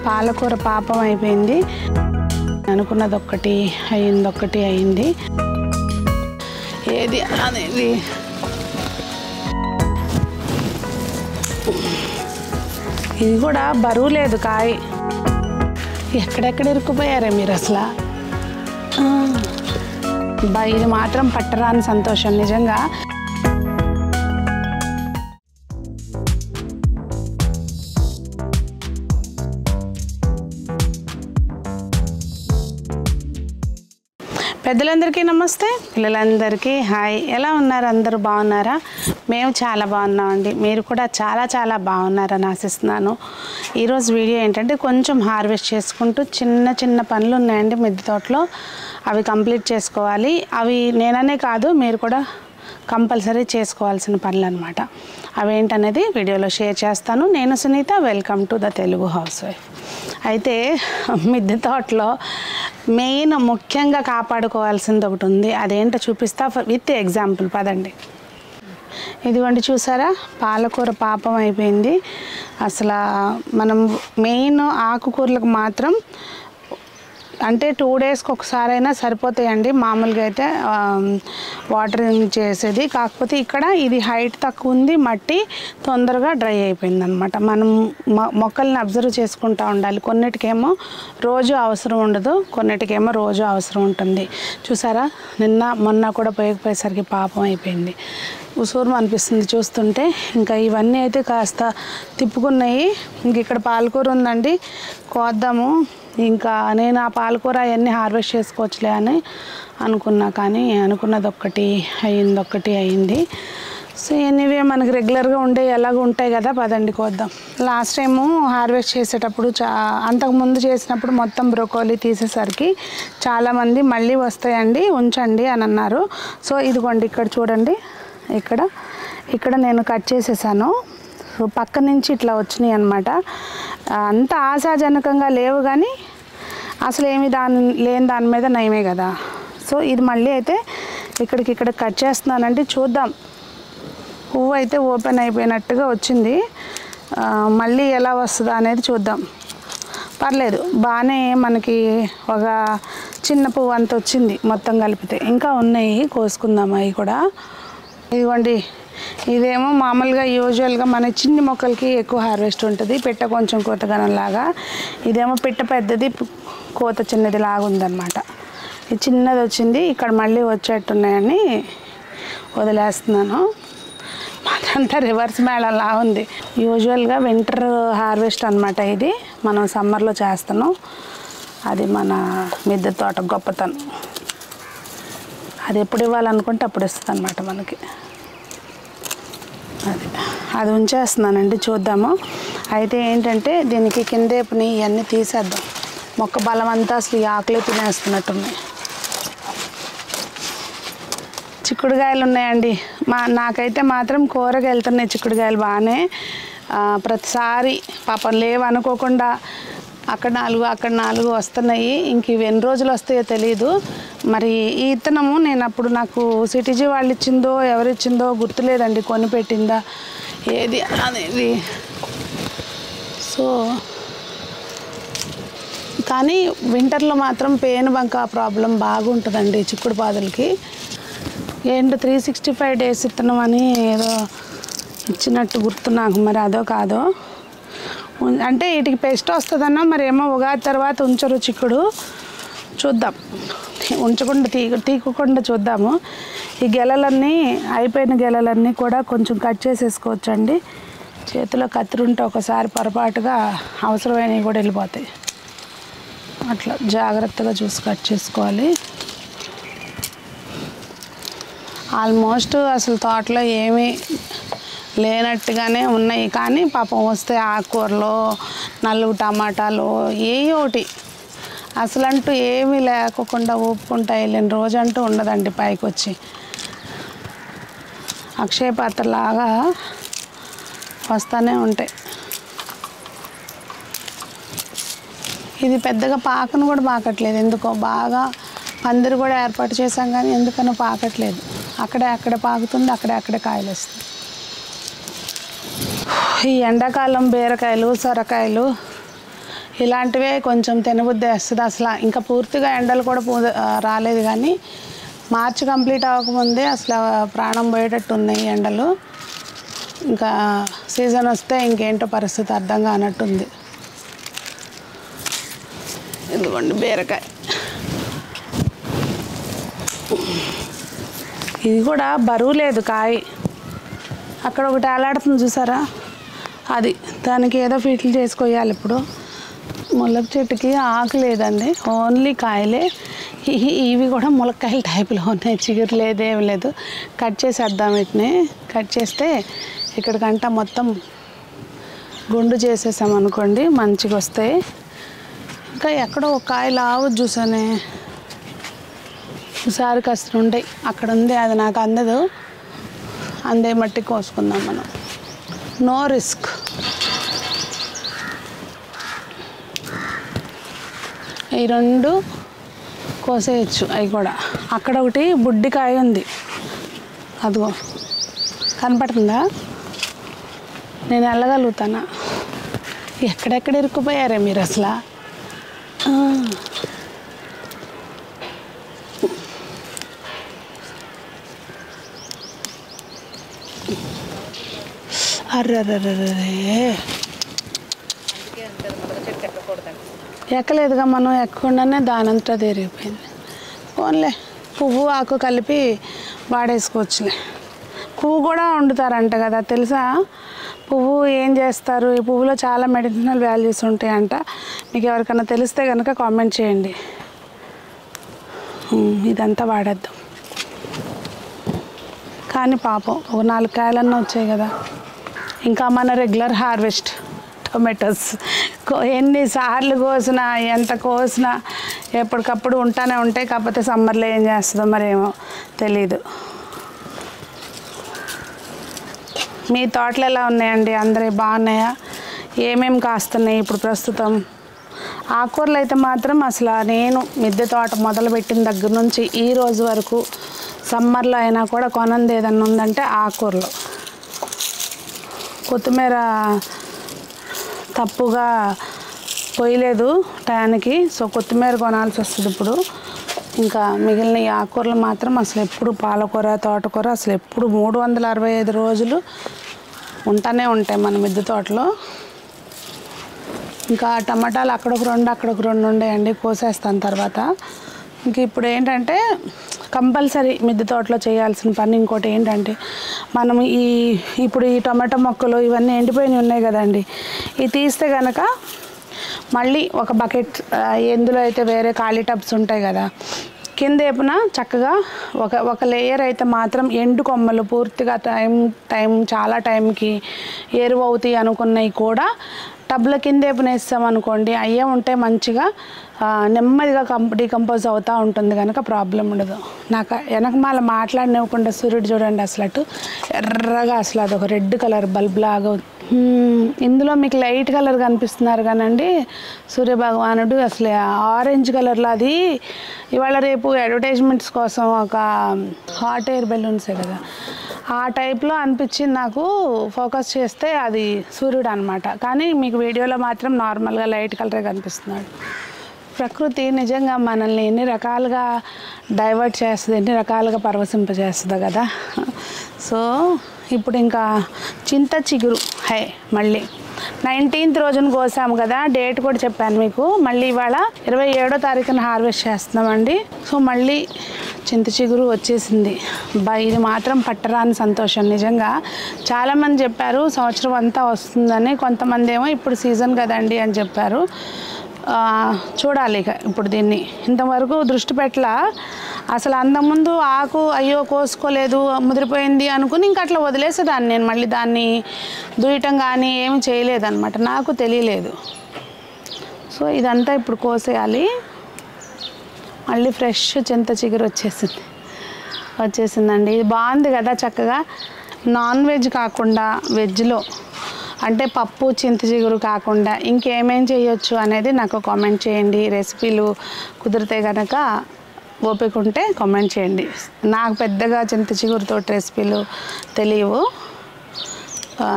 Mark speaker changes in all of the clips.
Speaker 1: పాలకూర పాపం అయిపోయింది. అనుకున్నది ఒక్కటి అయింది, ఒక్కటి అయింది. ఏది అనేది ఇది కూడా బరువు లేదు కాయ. ఎక్కడెక్కడ ఇరుక్కుపోయారే మీరు అసలు. ఇది మాత్రం పట్టరాని సంతోషం నిజంగా. పెద్దలందరికీ నమస్తే, పిల్లలందరికీ హాయ్. ఎలా ఉన్నారు? అందరూ బాగున్నారా? మేము చాలా బాగున్నామండి. మీరు కూడా చాలా చాలా బాగున్నారని ఆశిస్తున్నాను. ఈరోజు వీడియో ఏంటంటే కొంచెం హార్వెస్ట్ చేసుకుంటూ చిన్న చిన్న పనులు ఉన్నాయండి మిద్దె తోటలో. అవి కంప్లీట్ చేసుకోవాలి. అవి నేననే కాదు, మీరు కూడా కంపల్సరీ చేసుకోవాల్సిన పనులు అనమాట. అవేంటనేది వీడియోలో షేర్ చేస్తాను. నేను Sunitha, welcome to the Telugu housewife. అయితే మిద్దె తోటలో మెయిన్ ముఖ్యంగా కాపాడుకోవాల్సింది ఒకటి ఉంది. అదేంటో చూపిస్తా విత్ ఎగ్జాంపుల్. పదండి. ఇదిగోండి, చూసారా పాలకూర పాపం అయిపోయింది. అసలు మనం మెయిన్ ఆకుకూరలకు మాత్రం అంటే 2 డేస్కి ఒకసారైనా సరిపోతాయండి మామూలుగా అయితే వాటరింగ్ చేసేది. కాకపోతే ఇక్కడ ఇది హైట్ తక్కువ ఉంది, మట్టి తొందరగా డ్రై అయిపోయింది అనమాట. మనం మొక్కల్ని అబ్జర్వ్ చేసుకుంటూ ఉండాలి. కొన్నిటికేమో రోజు అవసరం ఉండదు, కొన్నిటికేమో రోజు అవసరం ఉంటుంది. చూసారా, నిన్న మొన్న కూడా పోయేసరికి పాపం అయిపోయింది. ఉసూరు అనిపిస్తుంది చూస్తుంటే. ఇంకా ఇవన్నీ అయితే కాస్త తిప్పుకున్నాయి. ఇంక ఇక్కడ పాలకూర ఉందండి, కోద్దాము. ఇంకా నేను ఆ పాలకూర అవన్నీ హార్వెస్ట్ చేసుకోవచ్చులే అని అనుకున్నా, కానీ అనుకున్నది ఒక్కటి అయింది, ఒక్కటి అయింది. సో ఎనీవే మనకి రెగ్యులర్గా ఉండే ఎలాగ ఉంటాయి కదా, పదండి కోద్దాం. లాస్ట్ టైము హార్వెస్ట్ చేసేటప్పుడు అంతకుముందు చేసినప్పుడు మొత్తం బ్రోకోలీ తీసేసరికి చాలామంది మళ్ళీ వస్తాయండి ఉంచండి అని అన్నారు. సో ఇదిగోండి, ఇక్కడ చూడండి, ఇక్కడ నేను కట్ చేసేసాను. సో పక్క నుంచి ఇట్లా వచ్చినాయి అన్నమాట. అంత ఆశాజనకంగా లేవు, కానీ అసలు ఏమి లేని దాని మీద నయమే కదా. సో ఇది మళ్ళీ అయితే ఇక్కడ కట్ చేస్తున్నానండి. చూద్దాం, పువ్వు అయితే ఓపెన్ అయిపోయినట్టుగా వచ్చింది. మళ్ళీ ఎలా వస్తుందో అనేది చూద్దాం. పర్లేదు, బాగానే మనకి ఒక చిన్న పువ్వు అంత వచ్చింది మొత్తం కలిపితే. ఇంకా ఉన్నాయి, కోసుకుందాం అవి కూడా. ఇదిగోండి, ఇదేమో మామూలుగా యూజువల్గా మన చిన్ని మొక్కలకి ఎక్కువ హార్వెస్ట్ ఉంటుంది, పిట్ట కొంచెం కోతగనంలాగా. ఇదేమో పిట్ట పెద్దది, కోత చిన్నది లాగా ఉందన్నమాట. ఇది చిన్నది వచ్చింది, ఇక్కడ మళ్ళీ వచ్చేట్టున్నాయని వదిలేస్తున్నాను. మాదంతా రివర్స్ మేళంలా ఉంది. యూజువల్గా వింటర్ హార్వెస్ట్ అనమాట ఇది, మనం సమ్మర్లో చేస్తాను. అది మన మిద్దె తోట గొప్పతనం. అది ఎప్పుడు ఇవ్వాలనుకుంటే అప్పుడు ఇస్తుంది అనమాట మనకి. అది ఉంచేస్తున్నానండి, చూద్దాము. అయితే ఏంటంటే దీనికి కిందేపుని ఇవన్నీ తీసేద్దాం. మొక్క బలం అంతా అసలు ఈ ఆకులే తినేస్తున్నట్టున్నాయి. చిక్కుడుకాయలు ఉన్నాయండి. నాకైతే మాత్రం కూరగా వెళ్తున్నాయి చిక్కుడుకాయలు బాగానే. ప్రతిసారి పాపం లేవనుకోకుండా అక్కడ 4 వస్తున్నాయి. ఇంక ఇవి ఎన్ని రోజులు వస్తాయో తెలియదు. మరి ఈ ఇత్తనము నేను అప్పుడు నాకు సిటీజీ వాళ్ళు ఇచ్చిందో ఎవరిచ్చిందో గుర్తులేదండి, కొనిపెట్టిందా ఏది అనేది. సో కానీ వింటర్లో మాత్రం పేనుబంక ప్రాబ్లం బాగుంటుందండి చిక్కుడు పాదులకి. ఏంటో 365 days ఇత్తనం అని ఏదో ఇచ్చినట్టు గుర్తు నాకు, మరి అదో కాదో. అంటే వీటికి పెస్ట్ వస్తుందన్నా మరి ఏమో. ఉగాది తర్వాత ఉంచరు చిక్కుడు, చూద్దాం. ఉంచకుండా తీయకుండా చూద్దాము. ఈ గెలలన్నీ అయిపోయిన గెలలన్నీ కూడా కొంచెం కట్ చేసేసుకోవచ్చండి. చేతిలో కత్తిరి ఉంటే ఒకసారి పొరపాటుగా అవసరమైనవి కూడా వెళ్ళిపోతాయి. అట్లా జాగ్రత్తగా చూసి కట్ చేసుకోవాలి. ఆల్మోస్ట్ అసలు తోటలో ఏమీ లేనట్టుగానే ఉన్నాయి, కానీ పాపం వస్తే ఆకుకూరలు, 4 టమాటాలు, ఒకటి అసలంటూ ఏమీ లేకుండా ఊపుకుంటా వెళ్ళిన రోజంటూ ఉండదండి. పైకి వచ్చి అక్షయ పాత్రలాగా వస్తూనే ఉంటాయి. ఇది పెద్దగా పాకను కూడా పాకట్లేదు ఎందుకో. బాగా పందిరి కూడా ఏర్పాటు చేశాం, కానీ ఎందుకనో పాకట్లేదు. అక్కడే పాకుతుంది, అక్కడే కాయలు వస్తుంది. ఈ ఎండాకాలం బీరకాయలు, సొరకాయలు ఇలాంటివే కొంచెం తినబుద్ధి వేస్తుంది. అసలు ఇంకా పూర్తిగా ఎండలు కూడా రాలేదు, కానీ మార్చి కంప్లీట్ అవ్వకముందే అసలు ప్రాణం పోయేటట్టు ఉన్నాయి ఎండలు. ఇంకా సీజన్ వస్తే ఇంకేంటో పరిస్థితి అర్థం కానట్టుంది. ఇదిగోండి బీరకాయ, ఇది కూడా బరువు లేదు కాయ. అక్కడ ఒకటి ఏలాడుతుంది చూసారా, అది దానికి ఏదో ఫీట్లు చేసుకోవాలి. ఇప్పుడు ములక చెట్టుకి ఆకు లేదండి, ఓన్లీ కాయలే. ఇవి కూడా ములక్కాయల టైపులో ఉన్నాయి, చిగురు లేదేమి లేదు. కట్ చేసేద్దాం వీటిని. కట్ చేస్తే ఇక్కడికంట మొత్తం గుండు చేసేసామనుకోండి మంచిగా వస్తాయి. ఇంకా ఎక్కడో ఒక కాయ లావు చూసానే, ఒకసారి కష్టం ఉంటాయి. అక్కడ ఉంది, అది నాకు అందదు. అందే మట్టి కోసుకుందాం మనం, నో రిస్క్. ఈ రెండు కోసేయచ్చు. అవి కూడా అక్కడ ఒకటి బుడ్డికాయ ఉంది, అదిగో కనపడుతుందా? నేను వెళ్ళగలుగుతానా? ఎక్కడెక్కడ ఇరుక్కుపోయారే మీరు అసలు. అర్రర్రర్రే, ఎక్కలేదుగా మనం, ఎక్కకుండానే దానంతా తెరిగిపోయింది. ఓన్లే పువ్వు ఆకు కలిపి వాడేసుకోవచ్చులే. పువ్వు కూడా వండుతారంట కదా, తెలుసా? పువ్వు ఏం చేస్తారు? ఈ పువ్వులో చాలా మెడిసినల్ వాల్యూస్ ఉంటాయంట. మీకు ఎవరికైనా తెలిస్తే కనుక కామెంట్ చేయండి. ఇదంతా వాడేద్దాం. కానీ పాపం ఒక 4 కాయలన్నా వచ్చాయి కదా. ఇంకా మన రెగ్యులర్ హార్వెస్ట్ టొమాటోస్ ఎన్నిసార్లు కోసినా, ఎంత కోసినా ఎప్పటికప్పుడు ఉంటానే ఉంటాయి. కాకపోతే సమ్మర్లో ఏం చేస్తుందో మరేమో తెలీదు. మీ తోటలు ఎలా ఉన్నాయండి? అందరూ బాగున్నాయా? ఏమేమి కాస్తున్నాయి ఇప్పుడు ప్రస్తుతం? ఆకుకూరలు అయితే మాత్రం అసలు నేను మిద్దె తోట మొదలుపెట్టిన దగ్గర నుంచి ఈ రోజు వరకు సమ్మర్లో అయినా కూడా కొనంది ఏదన్నా ఉందంటే ఆకుకూరలు. కొత్తిమీర తప్పుగా పోయలేదు టయానికి, సో కొత్తిమీర కొనాల్సి వస్తుంది ఇప్పుడు. ఇంకా మిగిలిన ఈ ఆకుకూరలు మాత్రం అసలు ఎప్పుడు పాలకూర, తోటకూర అసలు ఎప్పుడు 365 రోజులు ఉంటానే ఉంటాయి మన మిద్దె తోటలో. ఇంకా టమాటాలు అక్కడొక 2 ఉండేయండి, కోసేస్తాను తర్వాత. ఇంక ఇప్పుడు ఏంటంటే కంపల్సరీ మిద్దె తోటలో చేయాల్సిన పని ఇంకోటి ఏంటంటే, మనం ఇప్పుడు ఈ టమాటా మొక్కలు ఇవన్నీ ఎండిపోయినవి ఉన్నాయి కదండి, ఇవి తీస్తే కనుక మళ్ళీ ఒక బకెట్, ఎందులో అయితే వేరే ఖాళీ టబ్స్ ఉంటాయి కదా, కింద వైపున చక్కగా ఒక లేయర్ అయితే మాత్రం ఎండు కొమ్మలు పూర్తిగా చాలా టైంకి ఎరువు అవుతాయి అనుకున్నవి కూడా టబ్ల కింద వైపున వేస్తామనుకోండి, అయ్యే ఉంటే మంచిగా నెమ్మదిగా డీకంపోజ్ అవుతూ ఉంటుంది కనుక ప్రాబ్లం ఉండదు. నాకు వెనకమాల మాట్లాడనివ్వకుండా సూర్యుడు చూడండి అసలు అటు ఎర్రగా, అసలు అదొక రెడ్ కలర్ బల్బ్ లాగా. ఇందులో మీకు లైట్ కలర్ కనిపిస్తున్నారు కానండి, సూర్యభగవానుడు అసలు ఆరెంజ్ కలర్లో. అది ఇవాళ రేపు అడ్వర్టైజ్మెంట్స్ కోసం ఒక హాట్ ఎయిర్ బెలూన్సే కదా, ఆ టైప్లో అనిపించింది నాకు. ఫోకస్ చేస్తే అది సూర్యుడు అనమాట, కానీ మీకు వీడియోలో మాత్రం నార్మల్గా లైట్ కలరే కనిపిస్తున్నాడు. ప్రకృతి నిజంగా మనల్ని ఎన్ని రకాలుగా డైవర్ట్ చేస్తుంది, ఎన్ని రకాలుగా పరవశింపజేస్తుంది కదా. సో ఇప్పుడు ఇంకా చింత చిగురు మళ్ళీ 19th రోజున కోసాము కదా, డేట్ కూడా చెప్పాను మీకు. మళ్ళీ ఇవాళ 27వ తారీఖున హార్వెస్ట్ చేస్తున్నామండి. సో మళ్ళీ చింత చిగురు వచ్చేసింది. ఇది మాత్రం పట్టరాని సంతోషం నిజంగా. చాలామంది చెప్పారు సంవత్సరం అంతా వస్తుందని, కొంతమంది ఏమో ఇప్పుడు సీజన్ కదండి అని చెప్పారు. చూడాలి ఇక ఇప్పుడు దీన్ని. ఇంతవరకు దృష్టి పెట్టలా అసలు. అంతకుముందు ఆకు అయ్యో కోసుకోలేదు ముదిరిపోయింది అనుకుని ఇంక అట్లా వదిలేసేదాన్ని నేను. మళ్ళీ దాన్ని దుయ్యటం కానీ ఏమి చేయలేదన్నమాట, నాకు తెలియలేదు. సో ఇదంతా ఇప్పుడు కోసేయాలి. మళ్ళీ ఫ్రెష్ చింత చిగురు వచ్చేసిందండి. ఇది బాగుంది కదా, చక్కగా నాన్ వెజ్ కాకుండా వెజ్లో అంటే పప్పు చింత చిగురు కాకుండా ఇంకేమేం చేయొచ్చు అనేది నాకు కామెంట్ చేయండి. రెసిపీలు కుదిరితే కనుక ఓపిక ఉంటే కామెంట్ చేయండి. నాకు పెద్దగా చింత చిగురుతో రెసిపీలు తెలియవు.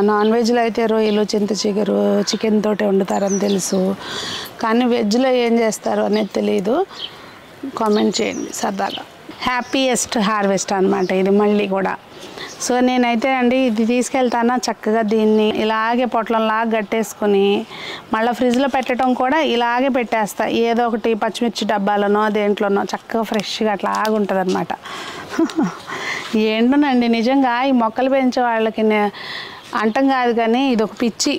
Speaker 1: నాన్ వెజ్లో అయితే రొయ్యలు, చింత చిగురు, చికెన్ తోటి వండుతారని తెలుసు, కానీ వెజ్లో ఏం చేస్తారు అనేది తెలియదు. కామెంట్ చేయండి సరదాగా. హ్యాపీయెస్ట్ హార్వెస్ట్ అనమాట ఇది మళ్ళీ కూడా. సో నేనైతే అండి ఇది తీసుకెళ్తానా చక్కగా దీన్ని ఇలాగే పొట్లంలాగా కట్టేసుకొని మళ్ళీ ఫ్రిడ్జ్లో పెట్టడం కూడా ఇలాగే పెట్టేస్తా. ఏదో ఒకటి పచ్చిమిర్చి డబ్బాలనో దేంట్లోనో చక్కగా ఫ్రెష్గా అట్లాగా ఉంటుంది అనమాట. ఏంటోనండి నిజంగా ఈ మొక్కలు పెంచే వాళ్ళకి అంటం కాదు, కానీ ఇది ఒక పిచ్చి.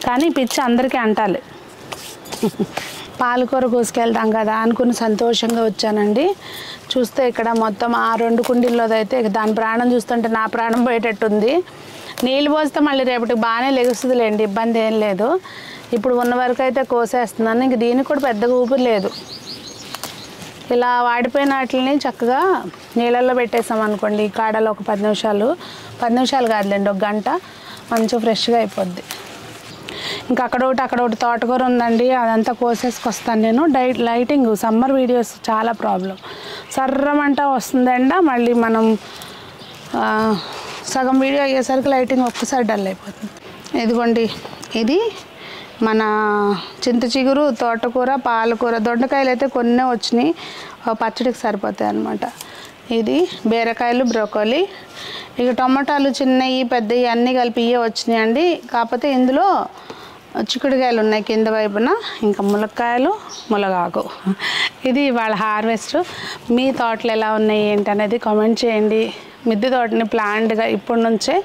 Speaker 1: కానీ పిచ్చి అందరికీ అంటాలి. పాలకూర కోసుకెళ్తాం కదా అనుకుని సంతోషంగా వచ్చానండి. చూస్తే ఇక్కడ మొత్తం ఆ 2 కుండీల్లోదైతే దాని ప్రాణం చూస్తుంటే నా ప్రాణం పోయేటట్టుంది. నీళ్ళు పోస్తే మళ్ళీ రేపటికి బాగానే లెగుస్తుందిలేండి, ఇబ్బంది ఏం లేదు. ఇప్పుడు ఉన్న వరకు అయితే కోసేస్తున్నాను. ఇంక దీనికి కూడా పెద్దగా ఊపిరి లేదు. ఇలా వాడిపోయిన వాటిని చక్కగా నీళ్ళల్లో పెట్టేసాం అనుకోండి, ఈ కాడలో ఒక 10 నిమిషాలు కాదులేండి, 1 గంట మంచిగా ఫ్రెష్గా అయిపోద్ది. ఇంకా అక్కడొకటి తోటకూర ఉందండి, అదంతా కోసేసుకొస్తాను నేను. లైటింగ్ సమ్మర్ వీడియోస్ చాలా ప్రాబ్లం. సర్రమంట వస్తుందండి, మళ్ళీ మనం సగం వీడియో అయ్యేసరికి లైటింగ్ ఒక్కసారి డల్ అయిపోతుంది. ఇదిగోండి ఇది మన చింత చిగురు, తోటకూర, పాలకూర, దొండకాయలు అయితే కొన్ని వచ్చినాయి, పచ్చడికి సరిపోతాయి అన్నమాట. ఇది బీరకాయలు, బ్రోకోలీ, ఇక టమాటాలు చిన్నవి పెద్దవి అన్నీ కలిపి ఇవే వచ్చినాయండి. కాకపోతే ఇందులో చిక్కుడుకాయలు ఉన్నాయి కింద వైపున, ఇంకా ములక్కాయలు, ములగాకు. ఇది వాళ్ళ హార్వెస్ట్. మీ తోటలు ఎలా ఉన్నాయి ఏంటనేది కామెంట్ చేయండి. మిద్దె తోటని ప్లాంట్గా ఇప్పటి నుంచే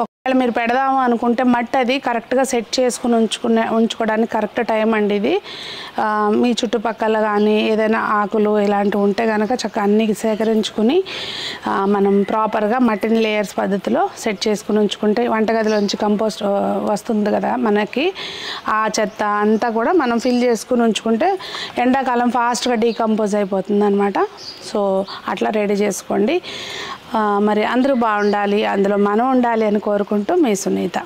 Speaker 1: ఒకవేళ మీరు పెడదాము అనుకుంటే మట్టి అది కరెక్ట్గా సెట్ చేసుకుని ఉంచుకోవడానికి కరెక్ట్ టైం అండి ఇది. మీ చుట్టుపక్కల కానీ ఏదైనా ఆకులు ఇలాంటివి ఉంటే కనుక చక్కగా అన్నీ సేకరించుకుని మనం ప్రాపర్గా మట్టిని లేయర్స్ పద్ధతిలో సెట్ చేసుకుని ఉంచుకుంటే వంటగదిలోంచి కంపోస్ట్ వస్తుంది కదా మనకి, ఆ చెత్త అంతా కూడా మనం ఫిల్ చేసుకుని ఉంచుకుంటే ఎండాకాలం ఫాస్ట్గా డీకంపోజ్ అయిపోతుంది అనమాట. సో అట్లా రెడీ చేసుకోండి. మరి అందరూ బాగుండాలి, అందులో మనం ఉండాలి అని కోరుకుంటూ మీ సునీత.